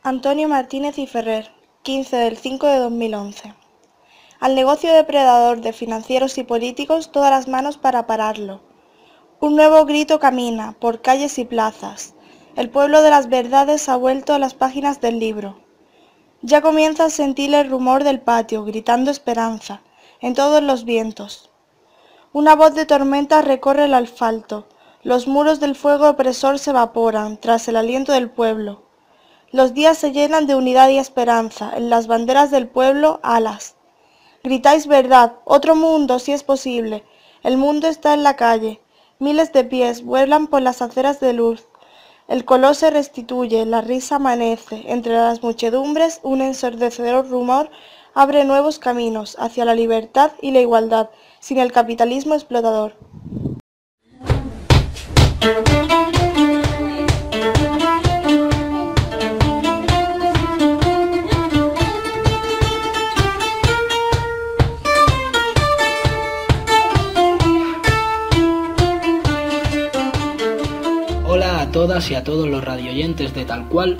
Antonio Martínez y Ferrer, 15 del 5 de 2011. Al negocio depredador de financieros y políticos todas las manos para pararlo. Un nuevo grito camina por calles y plazas. El pueblo de las verdades ha vuelto a las páginas del libro. Ya comienza a sentir el rumor del patio, gritando esperanza, en todos los vientos. Una voz de tormenta recorre el asfalto. Los muros del fuego opresor se evaporan, tras el aliento del pueblo. Los días se llenan de unidad y esperanza, en las banderas del pueblo, alas. Gritáis verdad, otro mundo si es posible. El mundo está en la calle. Miles de pies vuelan por las aceras de luz. El color se restituye, la risa amanece. Entre las muchedumbres un ensordecedor rumor abre nuevos caminos hacia la libertad y la igualdad, sin el capitalismo explotador. Hola a todas y a todos los radioyentes de Tal Cual.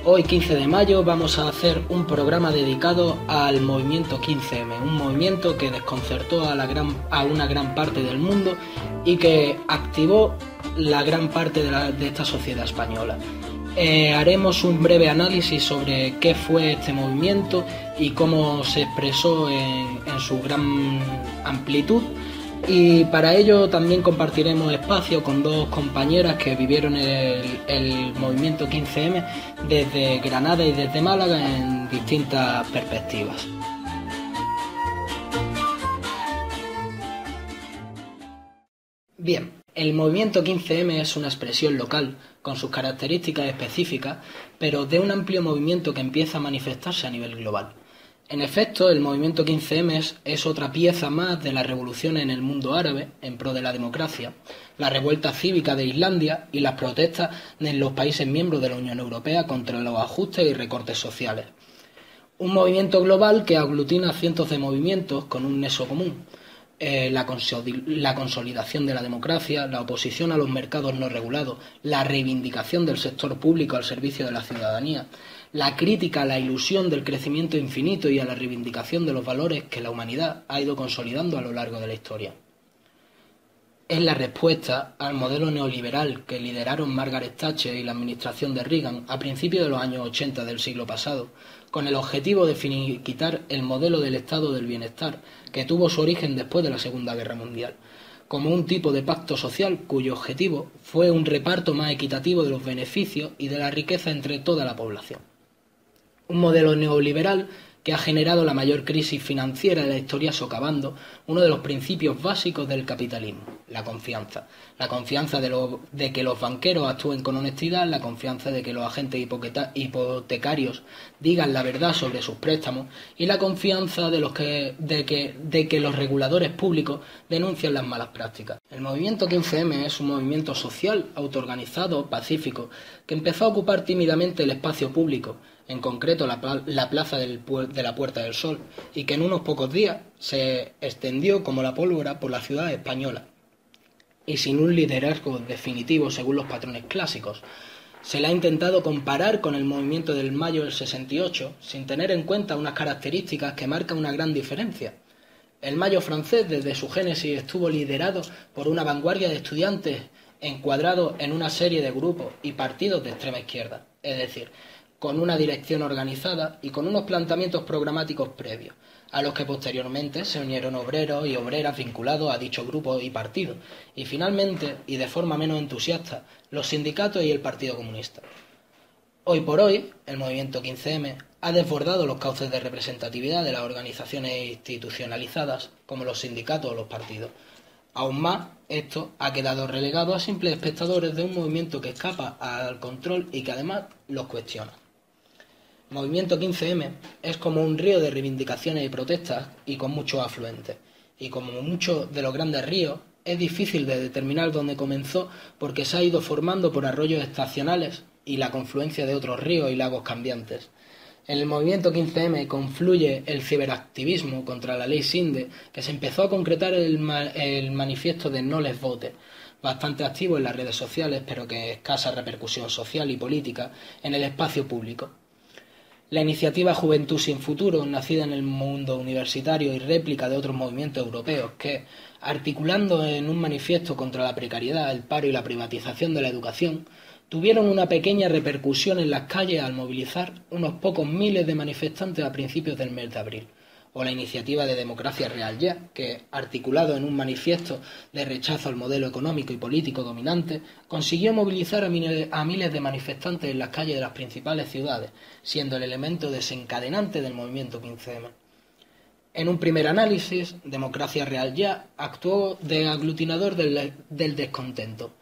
Hoy 15 de mayo vamos a hacer un programa dedicado al movimiento 15M, un movimiento que desconcertó a una gran parte del mundo y que activó la gran parte de esta sociedad española. Haremos un breve análisis sobre qué fue este movimiento y cómo se expresó en su gran amplitud. Y para ello también compartiremos espacio con dos compañeras que vivieron el movimiento 15M desde Granada y desde Málaga en distintas perspectivas. Bien, el movimiento 15M es una expresión local con sus características específicas, pero de un amplio movimiento que empieza a manifestarse a nivel global. En efecto, el movimiento 15M es otra pieza más de la revolución en el mundo árabe en pro de la democracia, la revuelta cívica de Islandia y las protestas en los países miembros de la Unión Europea contra los ajustes y recortes sociales. Un movimiento global que aglutina cientos de movimientos con un nexo común: la consolidación de la democracia, la oposición a los mercados no regulados, la reivindicación del sector público al servicio de la ciudadanía, la crítica a la ilusión del crecimiento infinito y a la reivindicación de los valores que la humanidad ha ido consolidando a lo largo de la historia. Es la respuesta al modelo neoliberal que lideraron Margaret Thatcher y la administración de Reagan a principios de los años 80 del siglo pasado, con el objetivo de finiquitar el modelo del estado del bienestar que tuvo su origen después de la Segunda Guerra Mundial, como un tipo de pacto social cuyo objetivo fue un reparto más equitativo de los beneficios y de la riqueza entre toda la población. Un modelo neoliberal que ha generado la mayor crisis financiera de la historia, socavando uno de los principios básicos del capitalismo: la confianza. La confianza de que los banqueros actúen con honestidad, la confianza de que los agentes hipotecarios digan la verdad sobre sus préstamos y la confianza de que los reguladores públicos denuncien las malas prácticas. El movimiento 15M es un movimiento social, autoorganizado, pacífico, que empezó a ocupar tímidamente el espacio público, en concreto la plaza de la Puerta del Sol, y que en unos pocos días se extendió como la pólvora por la ciudad española. Y sin un liderazgo definitivo según los patrones clásicos, se le ha intentado comparar con el movimiento del Mayo del 68, sin tener en cuenta unas características que marcan una gran diferencia. El Mayo francés, desde su génesis, estuvo liderado por una vanguardia de estudiantes encuadrados en una serie de grupos y partidos de extrema izquierda, es decir, con una dirección organizada y con unos planteamientos programáticos previos, a los que posteriormente se unieron obreros y obreras vinculados a dicho grupo y partido, y finalmente, y de forma menos entusiasta, los sindicatos y el Partido Comunista. Hoy por hoy, el movimiento 15M ha desbordado los cauces de representatividad de las organizaciones institucionalizadas, como los sindicatos o los partidos. Aún más, esto ha quedado relegado a simples espectadores de un movimiento que escapa al control y que además los cuestiona. El movimiento 15M es como un río de reivindicaciones y protestas y con muchos afluentes. Y como muchos de los grandes ríos, es difícil de determinar dónde comenzó porque se ha ido formando por arroyos estacionales y la confluencia de otros ríos y lagos cambiantes. En el movimiento 15M confluye el ciberactivismo contra la ley Sinde, que se empezó a concretar el manifiesto de No les vote, bastante activo en las redes sociales, pero que escasa repercusión social y política en el espacio público. La iniciativa Juventud sin Futuro, nacida en el mundo universitario y réplica de otros movimientos europeos que, articulando en un manifiesto contra la precariedad, el paro y la privatización de la educación, tuvieron una pequeña repercusión en las calles al movilizar unos pocos miles de manifestantes a principios del mes de abril. O la iniciativa de Democracia Real Ya, que, articulado en un manifiesto de rechazo al modelo económico y político dominante, consiguió movilizar a miles de manifestantes en las calles de las principales ciudades, siendo el elemento desencadenante del movimiento 15M. En un primer análisis, Democracia Real Ya actuó de aglutinador del descontento,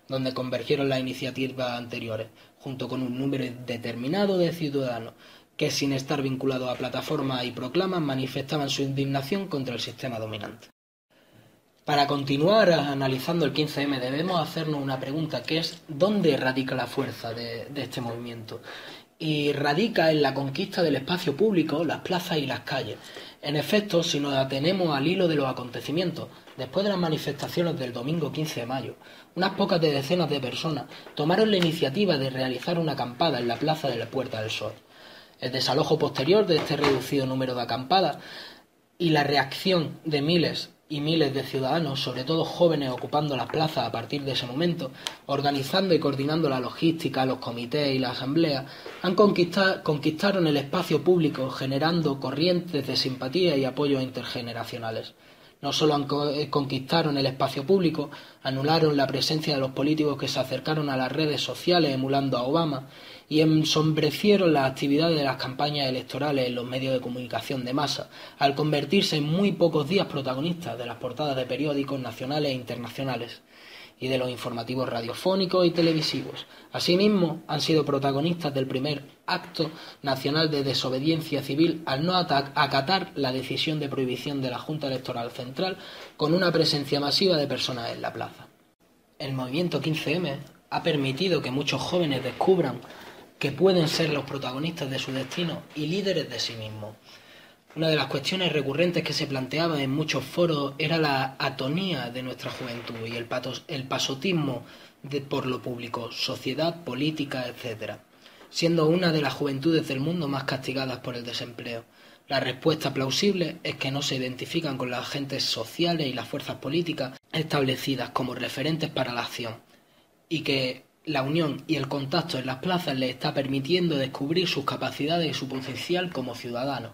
donde convergieron las iniciativas anteriores, junto con un número determinado de ciudadanos, que sin estar vinculados a plataformas y proclamas manifestaban su indignación contra el sistema dominante. Para continuar analizando el 15M debemos hacernos una pregunta, que es ¿dónde radica la fuerza de este movimiento? Y radica en la conquista del espacio público, las plazas y las calles. En efecto, si nos atenemos al hilo de los acontecimientos, después de las manifestaciones del domingo 15 de mayo, unas pocas decenas de personas tomaron la iniciativa de realizar una acampada en la plaza de la Puerta del Sol. El desalojo posterior de este reducido número de acampadas y la reacción de miles y miles de ciudadanos, sobre todo jóvenes, ocupando las plazas a partir de ese momento, organizando y coordinando la logística, los comités y la asamblea, conquistaron el espacio público, generando corrientes de simpatía y apoyo intergeneracionales. No solo conquistaron el espacio público, anularon la presencia de los políticos que se acercaron a las redes sociales emulando a Obama y ensombrecieron las actividades de las campañas electorales en los medios de comunicación de masa, al convertirse en muy pocos días protagonistas de las portadas de periódicos nacionales e internacionales y de los informativos radiofónicos y televisivos. Asimismo, han sido protagonistas del primer acto nacional de desobediencia civil al no acatar la decisión de prohibición de la Junta Electoral Central, con una presencia masiva de personas en la plaza. El movimiento 15M ha permitido que muchos jóvenes descubran que pueden ser los protagonistas de su destino y líderes de sí mismos. Una de las cuestiones recurrentes que se planteaba en muchos foros era la atonía de nuestra juventud y el pasotismo por lo público, sociedad, política, etc., siendo una de las juventudes del mundo más castigadas por el desempleo. La respuesta plausible es que no se identifican con las agentes sociales y las fuerzas políticas establecidas como referentes para la acción, y que la unión y el contacto en las plazas les está permitiendo descubrir sus capacidades y su potencial como ciudadanos.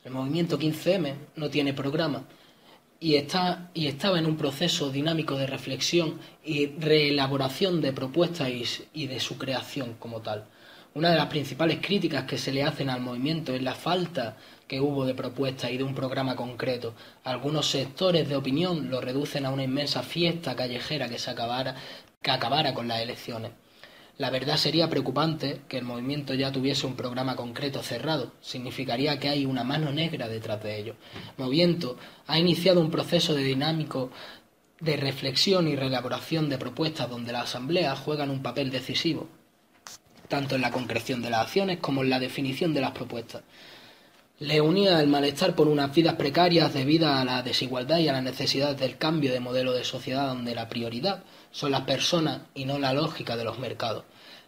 El movimiento 15M no tiene programa y estaba en un proceso dinámico de reflexión y reelaboración de propuestas y de su creación como tal. Una de las principales críticas que se le hacen al movimiento es la falta que hubo de propuestas y de un programa concreto. Algunos sectores de opinión lo reducen a una inmensa fiesta callejera que acabara con las elecciones. La verdad sería preocupante que el movimiento ya tuviese un programa concreto cerrado. Significaría que hay una mano negra detrás de ello. El movimiento ha iniciado un proceso dinámico de reflexión y reelaboración de propuestas donde las asambleas juegan un papel decisivo, tanto en la concreción de las acciones como en la definición de las propuestas. Le unía el malestar por unas vidas precarias debido a la desigualdad y a la necesidad del cambio de modelo de sociedad donde la prioridad son las personas y no la lógica de los mercados.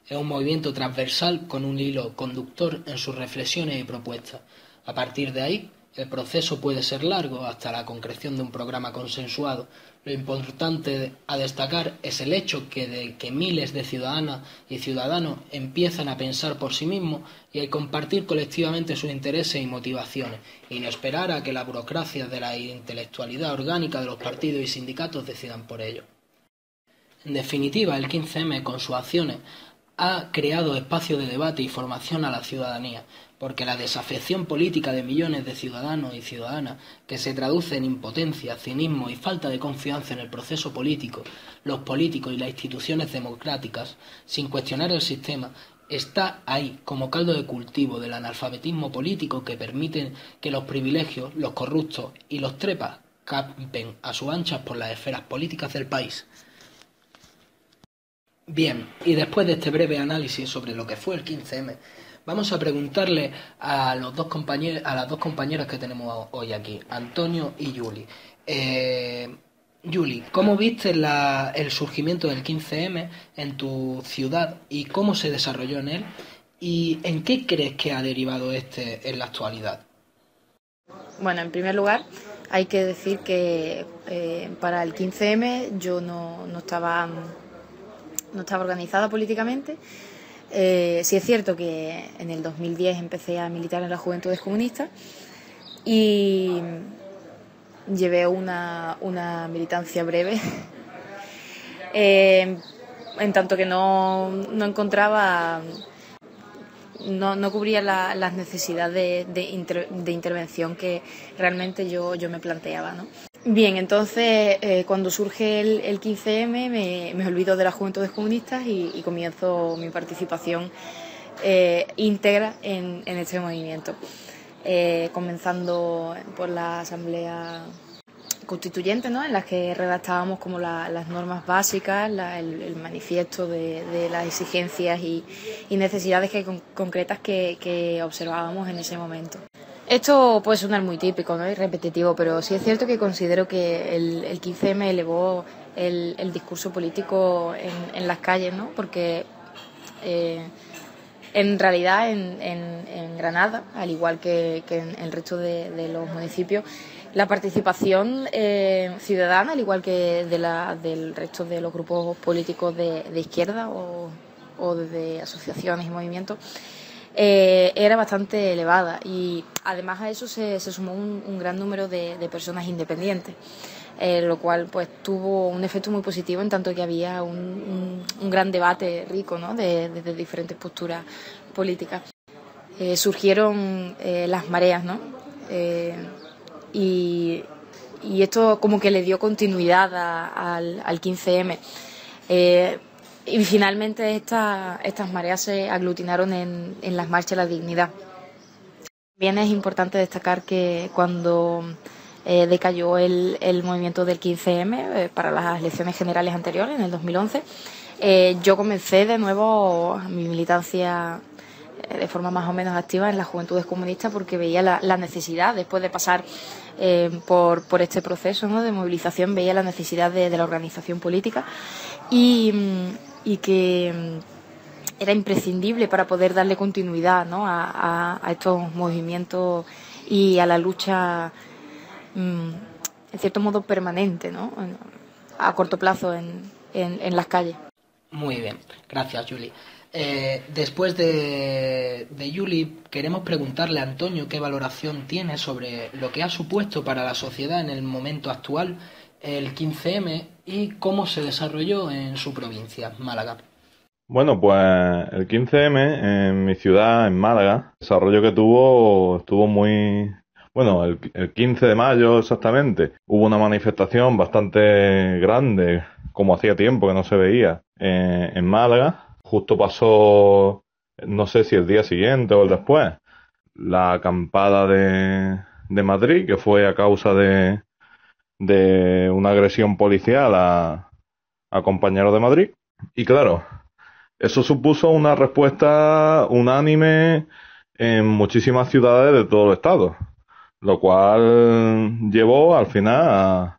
Es un movimiento transversal con un hilo conductor en sus reflexiones y propuestas. A partir de ahí, el proceso puede ser largo hasta la concreción de un programa consensuado. Lo importante a destacar es el hecho de que miles de ciudadanas y ciudadanos empiezan a pensar por sí mismos y a compartir colectivamente sus intereses y motivaciones, y no esperar a que la burocracia de la intelectualidad orgánica de los partidos y sindicatos decidan por ello. En definitiva, el 15M, con sus acciones, ha creado espacios de debate y formación a la ciudadanía, porque la desafección política de millones de ciudadanos y ciudadanas, que se traduce en impotencia, cinismo y falta de confianza en el proceso político, los políticos y las instituciones democráticas, sin cuestionar el sistema, está ahí como caldo de cultivo del analfabetismo político que permite que los privilegios, los corruptos y los trepas campen a sus anchas por las esferas políticas del país. Bien, y después de este breve análisis sobre lo que fue el 15M, vamos a preguntarle a las dos compañeras que tenemos hoy aquí, Antonio y Yuli. Yuli, ¿cómo viste el surgimiento del 15M en tu ciudad y cómo se desarrolló en él? ¿Y en qué crees que ha derivado este en la actualidad? Bueno, en primer lugar, hay que decir que para el 15M yo no estaba organizada políticamente. Sí es cierto que en el 2010 empecé a militar en las Juventudes Comunistas y llevé una militancia breve, en tanto que no encontraba, no cubría las necesidades de intervención que realmente yo me planteaba, ¿no? Bien, entonces cuando surge el 15M me olvido de las Juventudes Comunistas y comienzo mi participación íntegra en este movimiento, comenzando por la Asamblea Constituyente, ¿no?, en las que redactábamos como las normas básicas, el manifiesto de las exigencias y necesidades concretas que observábamos en ese momento. Esto puede sonar muy típico, ¿no?, y repetitivo, pero sí es cierto que considero que el 15M elevó el discurso político en las calles, ¿no?, porque en realidad en Granada, al igual que en el resto de los municipios, la participación ciudadana, al igual que del resto de los grupos políticos de izquierda o de asociaciones y movimientos, era bastante elevada, y además a eso se sumó un gran número de personas independientes, lo cual pues tuvo un efecto muy positivo, en tanto que había un gran debate rico, ¿no?, de diferentes posturas políticas. Surgieron las mareas, ¿no?, y esto como que le dio continuidad al 15M. Y finalmente estas mareas se aglutinaron en las marchas de la dignidad. También es importante destacar que cuando decayó el movimiento del 15M para las elecciones generales anteriores, en el 2011, yo comencé de nuevo mi militancia de forma más o menos activa en las Juventudes Comunistas, porque veía la necesidad, después de pasar por este proceso, ¿no?, de movilización, veía la necesidad de la organización política y que era imprescindible para poder darle continuidad, ¿no?, a estos movimientos y a la lucha, en cierto modo permanente, ¿no?, a corto plazo en las calles. Muy bien, gracias, Juli. Después de Juli, queremos preguntarle a Antonio qué valoración tiene sobre lo que ha supuesto para la sociedad en el momento actual el 15M y cómo se desarrolló en su provincia, Málaga. Bueno, pues el 15M en mi ciudad, en Málaga, el desarrollo que estuvo muy... Bueno, el 15 de mayo exactamente, hubo una manifestación bastante grande, como hacía tiempo que no se veía, en Málaga. Justo pasó, no sé si el día siguiente o el después, la acampada de Madrid, que fue a causa de una agresión policial a compañeros de Madrid. Y claro, eso supuso una respuesta unánime en muchísimas ciudades de todo el estado, lo cual llevó al final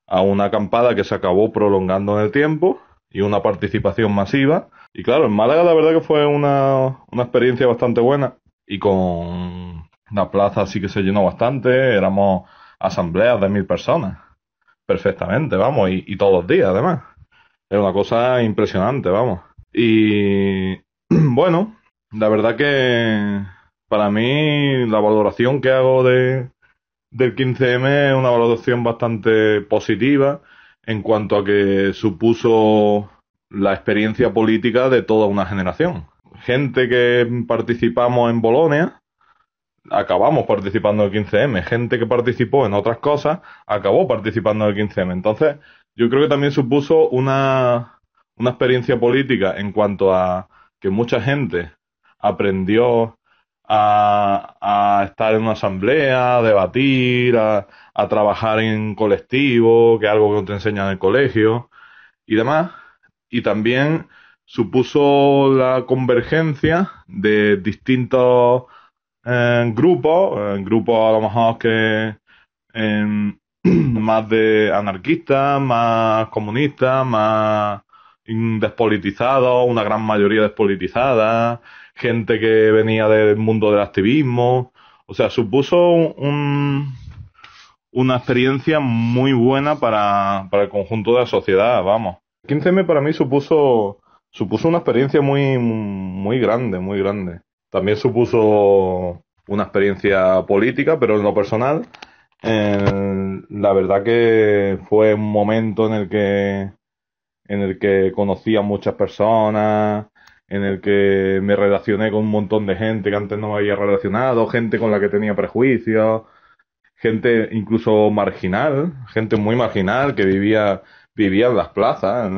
a una acampada que se acabó prolongando en el tiempo y una participación masiva. Y claro, en Málaga la verdad que fue una experiencia bastante buena, y con la plaza sí que se llenó bastante, éramos asambleas de 1000 personas, perfectamente, vamos, y todos los días además. Era una cosa impresionante, vamos. Y bueno, la verdad que para mí la valoración que hago del 15M es una valoración bastante positiva en cuanto a que supuso la experiencia política de toda una generación. Gente que participamos en Bolonia, acabamos participando en el 15M. Gente que participó en otras cosas, acabó participando en el 15M. Entonces, yo creo que también supuso una experiencia política en cuanto a que mucha gente aprendió a estar en una asamblea, a debatir, a trabajar en colectivo, que es algo que no te enseñan en el colegio y demás. Y también supuso la convergencia de distintos grupos a lo mejor que más de anarquistas, más comunistas, más despolitizados, una gran mayoría despolitizada, gente que venía del mundo del activismo. O sea, supuso una experiencia muy buena para el conjunto de la sociedad, vamos. El 15M para mí supuso una experiencia muy grande, muy grande. También supuso una experiencia política, pero en lo personal, la verdad que fue un momento en el que conocí a muchas personas, en el que me relacioné con un montón de gente que antes no me había relacionado, gente con la que tenía prejuicios, gente incluso marginal, gente muy marginal que vivía en las plazas.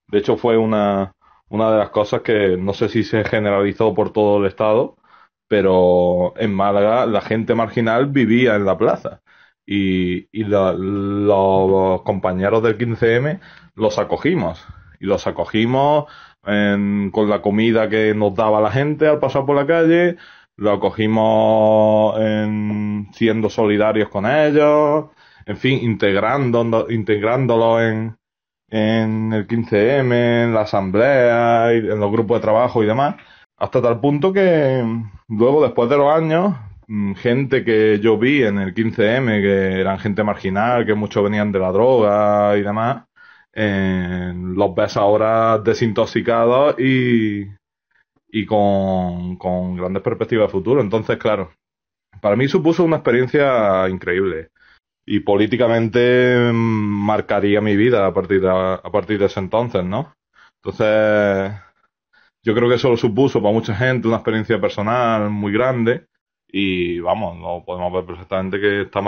De hecho, fue una de las cosas que no sé si se generalizó por todo el estado, pero en Málaga la gente marginal vivía en la plaza. Y los compañeros del 15M los acogimos. Y los acogimos con la comida que nos daba la gente al pasar por la calle. Lo acogimos siendo solidarios con ellos. En fin, integrándolo en el 15M, en la asamblea, en los grupos de trabajo y demás. Hasta tal punto que luego, después de los años, gente que yo vi en el 15M, que eran gente marginal, que muchos venían de la droga y demás, los ves ahora desintoxicados y con grandes perspectivas de futuro. Entonces, claro, para mí supuso una experiencia increíble y políticamente marcaría mi vida a partir de ese entonces, ¿no? Entonces, yo creo que eso lo supuso para mucha gente una experiencia personal muy grande y vamos, lo podemos ver perfectamente que ha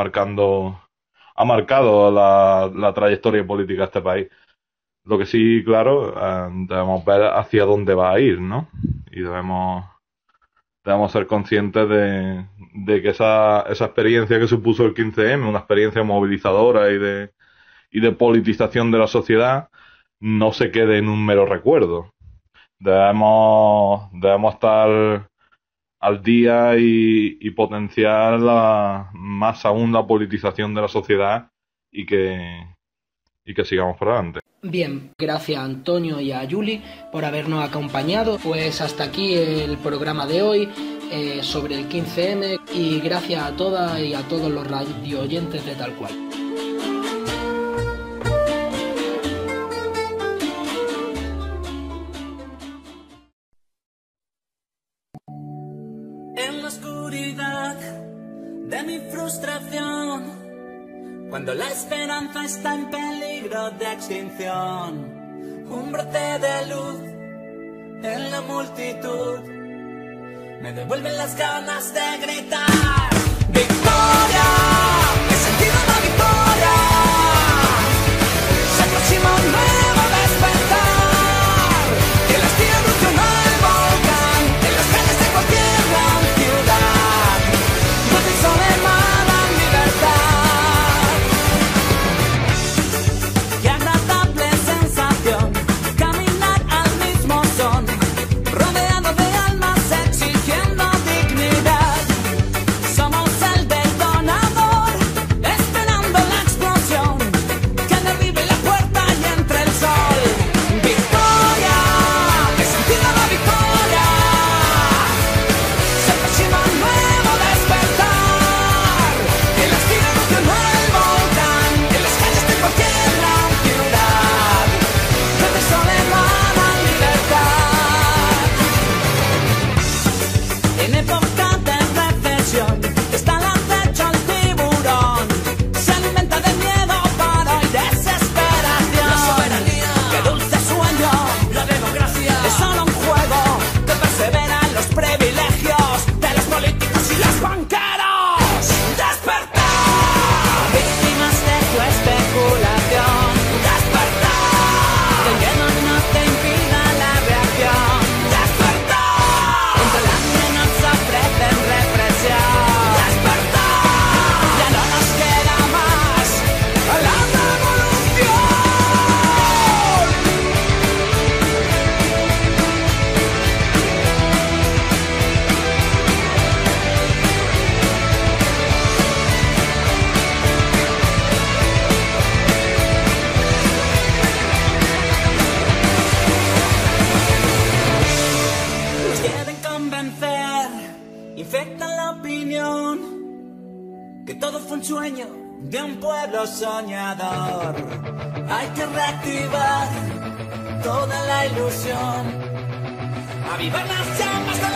marcado la trayectoria política de este país. Lo que sí, claro, debemos ver hacia dónde va a ir, ¿no? Y debemos ser conscientes de que esa experiencia que supuso el 15M, una experiencia movilizadora y de politización de la sociedad, no se quede en un mero recuerdo. Debemos estar al día y potenciar más aún la politización de la sociedad y que sigamos por adelante. Bien, gracias a Antonio y a Yuli por habernos acompañado. Pues hasta aquí el programa de hoy sobre el 15M y gracias a todas y a todos los radio oyentes de Tal Cual. En la oscuridad de mi frustración, cuando la esperanza está en peligro de extinción, un brote de luz en la multitud me devuelven las ganas de gritar ¡Victoria! ¡He sentido la victoria! Se aproxima un nuevo despertar, que las tierras de un volcán, en las calles de cualquier gran ciudad, donde el sol emana libertad. Qué agradable sensación caminar al mismo son, rodeado de almas exigiendo dignidad. Somos poder infectan la opinión, que todo fue un sueño de un pueblo soñador. Hay que reactivar toda la ilusión, avivar las llamas de la